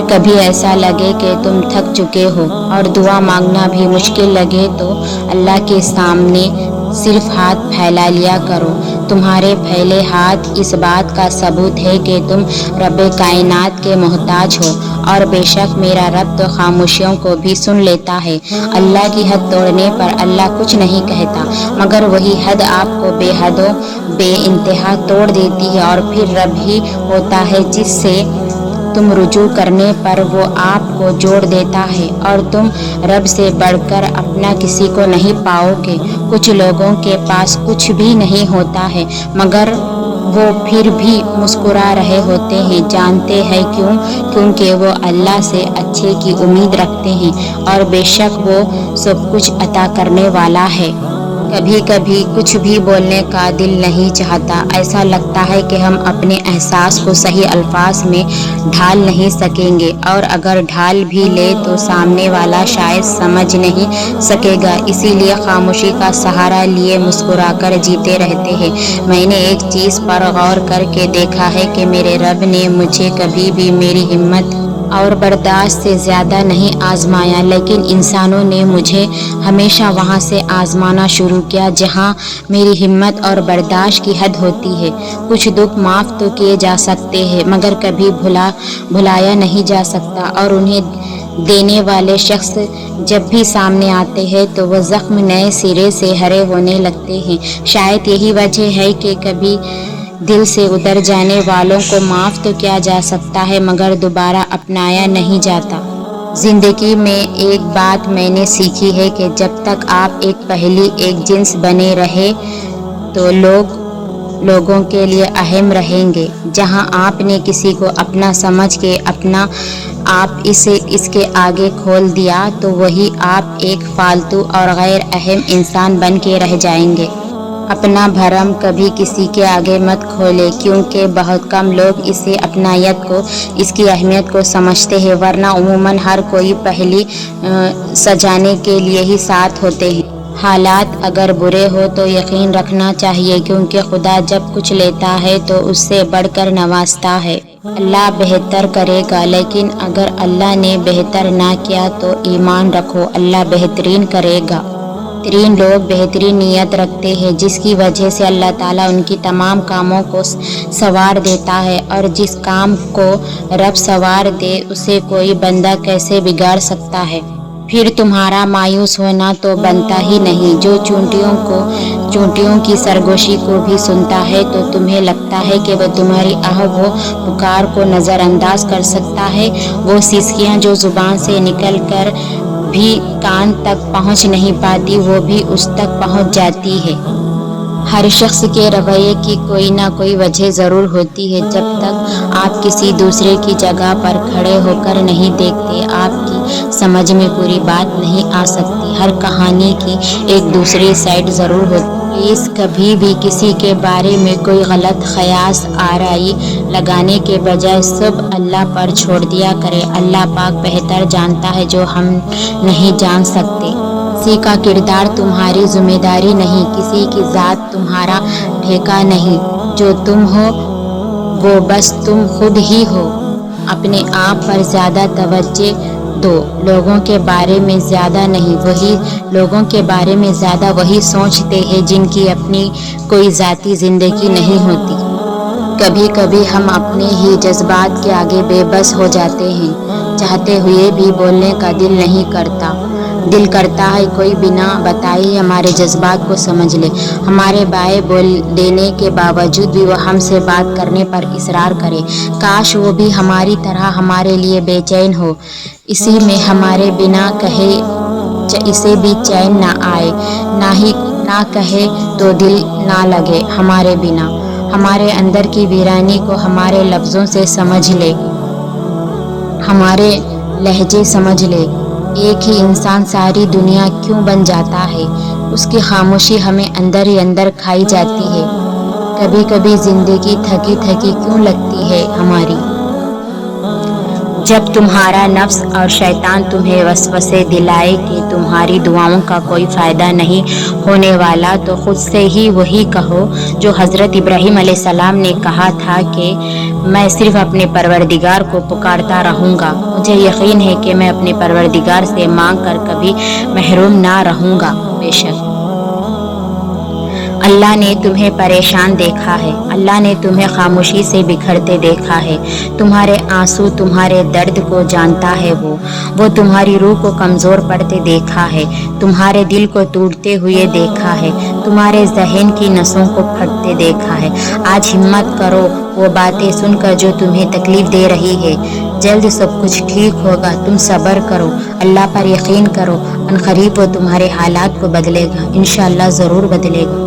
कभी ऐसा लगे कि तुम थक चुके हो और दुआ मांगना भी मुश्किल लगे तो अल्लाह के सामने सिर्फ हाथ फैला लिया करो। तुम्हारे फैले हाथ इस बात का सबूत है कि तुम रब्बे कायनात के मोहताज हो, और बेशक मेरा रब तो खामोशियों को भी सुन लेता है। अल्लाह की हद तोड़ने पर अल्लाह कुछ नहीं कहता, मगर वही हद आपको बेहदों बेइंतहा तोड़ देती है, और फिर रब ही होता है जिससे तुम रुजू करने पर वो आपको जोड़ देता है, और तुम रब से बढ़कर अपना किसी को नहीं पाओगे। कुछ लोगों के पास कुछ भी नहीं होता है, मगर वो फिर भी मुस्कुरा रहे होते हैं। जानते हैं क्यों? क्योंकि वो अल्लाह से अच्छे की उम्मीद रखते हैं, और बेशक वो सब कुछ अता करने वाला है। कभी कभी कुछ भी बोलने का दिल नहीं चाहता। ऐसा लगता है कि हम अपने एहसास को सही अल्फाज में ढाल नहीं सकेंगे, और अगर ढाल भी ले तो सामने वाला शायद समझ नहीं सकेगा। इसीलिए खामोशी का सहारा लिए मुस्कुराकर जीते रहते हैं। मैंने एक चीज़ पर गौर करके देखा है कि मेरे रब ने मुझे कभी भी मेरी हिम्मत और बर्दाश्त से ज़्यादा नहीं आजमाया, लेकिन इंसानों ने मुझे हमेशा वहाँ से आजमाना शुरू किया जहाँ मेरी हिम्मत और बर्दाश्त की हद होती है। कुछ दुख माफ़ तो किए जा सकते हैं, मगर कभी भुलाया नहीं जा सकता, और उन्हें देने वाले शख्स जब भी सामने आते हैं तो वह ज़ख्म नए सिरे से हरे होने लगते हैं। शायद यही वजह है कि कभी दिल से उतर जाने वालों को माफ़ तो किया जा सकता है, मगर दोबारा अपनाया नहीं जाता। ज़िंदगी में एक बात मैंने सीखी है कि जब तक आप एक पहली एक जिन्स बने रहे तो लोगों के लिए अहम रहेंगे। जहां आपने किसी को अपना समझ के अपना आप इसके आगे खोल दिया तो वही आप एक फालतू और गैर अहम इंसान बन के रह जाएंगे। अपना भरम कभी किसी के आगे मत खोले, क्योंकि बहुत कम लोग इसे अपनायत को इसकी अहमियत को समझते हैं, वरना उमूमन हर कोई पहली सजाने के लिए ही साथ होते हैं। हालात अगर बुरे हो तो यकीन रखना चाहिए, क्योंकि खुदा जब कुछ लेता है तो उससे बढ़कर नवाजता है। अल्लाह बेहतर करेगा, लेकिन अगर अल्लाह ने बेहतर ना किया तो ईमान रखो, अल्लाह बेहतरीन करेगा। बेहतरीन लोग बेहतरीन नीयत रखते हैं, जिसकी वजह से अल्लाह ताला उनकी तमाम कामों को सवार देता है, और जिस काम को रब सवार दे उसे कोई बंदा कैसे बिगाड़ सकता है। फिर तुम्हारा मायूस होना तो बनता ही नहीं। जो चूंटियों की सरगोशी को भी सुनता है तो तुम्हें लगता है कि वह तुम्हारी आह वो पुकार को नज़रअंदाज कर सकता है। वो सिसकियाँ जो ज़ुबान से निकल कर भी कान तक पहुंच नहीं पाती, वो भी उस तक पहुंच जाती है। हर शख्स के रवैये की कोई ना कोई वजह ज़रूर होती है। जब तक आप किसी दूसरे की जगह पर खड़े होकर नहीं देखते, आपकी समझ में पूरी बात नहीं आ सकती। हर कहानी की एक दूसरी साइड ज़रूर होती है। प्लीज़ कभी भी किसी के बारे में कोई गलत ख़यास आराई लगाने के बजाय सब अल्लाह पर छोड़ दिया करें। अल्लाह पाक बेहतर जानता है जो हम नहीं जान सकते। किसी का किरदार तुम्हारी जिम्मेदारी नहीं, किसी की ज़ात तुम्हारा ठेका नहीं। जो तुम हो वो बस तुम खुद ही हो। अपने आप पर ज़्यादा तवज्जो दो, लोगों के बारे में ज़्यादा नहीं। वही लोगों के बारे में ज़्यादा वही सोचते हैं जिनकी अपनी कोई ज़ाती ज़िंदगी नहीं होती। कभी कभी हम अपने ही जज्बात के आगे बेबस हो जाते हैं। चाहते हुए भी बोलने का दिल नहीं करता। दिल करता है कोई बिना बताए हमारे जज्बात को समझ ले, हमारे बाएं बोल देने के बावजूद भी वह हमसे बात करने पर इसरार करे। काश वो भी हमारी तरह हमारे लिए बेचैन हो, इसी में हमारे बिना कहे इसे भी चैन ना आए, ना कहे तो दिल ना लगे हमारे बिना। हमारे अंदर की वीरानी को हमारे लफ्ज़ों से समझ ले, हमारे लहजे समझ ले। एक ही इंसान सारी दुनिया क्यों बन जाता है, उसकी खामोशी हमें अंदर ही अंदर खाई जाती है। कभी कभी ज़िंदगी थकी थकी क्यों लगती है हमारी। जब तुम्हारा नफ्स और शैतान तुम्हें वसवसे दिलाए कि तुम्हारी दुआओं का कोई फ़ायदा नहीं होने वाला, तो ख़ुद से ही वही कहो जो हज़रत इब्राहीम अलैहिस्सलाम ने कहा था कि मैं सिर्फ़ अपने परवरदिगार को पुकारता रहूँगा, मुझे यकीन है कि मैं अपने परवरदिगार से मांग कर कभी महरूम ना रहूँगा। बेशक अल्लाह ने तुम्हें परेशान देखा है, अल्लाह ने तुम्हें खामोशी से बिखरते देखा है, तुम्हारे आंसू तुम्हारे दर्द को जानता है, वो तुम्हारी रूह को कमज़ोर पड़ते देखा है, तुम्हारे दिल को टूटते हुए देखा है, तुम्हारे जहन की नसों को फटते देखा है। आज हिम्मत करो वो बातें सुनकर जो तुम्हें तकलीफ़ दे रही है, जल्द सब कुछ ठीक होगा। तुम सब्र करो, अल्लाह पर यकीन करो, अनक़रीब वो तुम्हारे हालात को बदलेगा, इंशाअल्लाह ज़रूर बदलेगा।